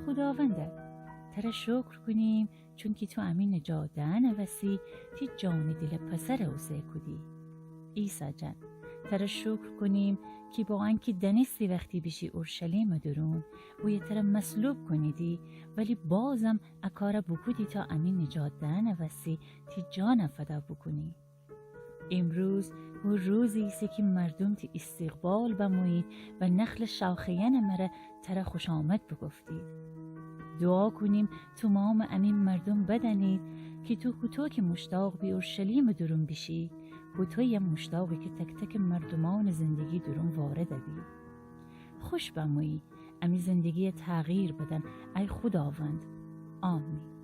خداونده ترى شکر کنیم چونکی تو امین نجات دهن وسی تی جان دل پسر اوسه کدی. عیسی جان ترى شکر کنیم که با آنکه دنیستی وقتی بشی اورشلیم درون و یه ترى مسلوب کنیدی ولی بازم اکاره بکودی تا امین نجات دهن وسی تی جان فدا بکنی. امروز و روزی است که مردم تی استقبال بمویید و نخل شاخیان مره ترى خوش آمد بگفتید. دعا کنیم تمام امین مردم بدنید که تو که مشتاق بی اورشلیم درون بشی و توی مشتاقی که تک تک مردمان زندگی درون وارد بی. خوش بمویی امی زندگی تغییر بدن ای خداوند. آمین.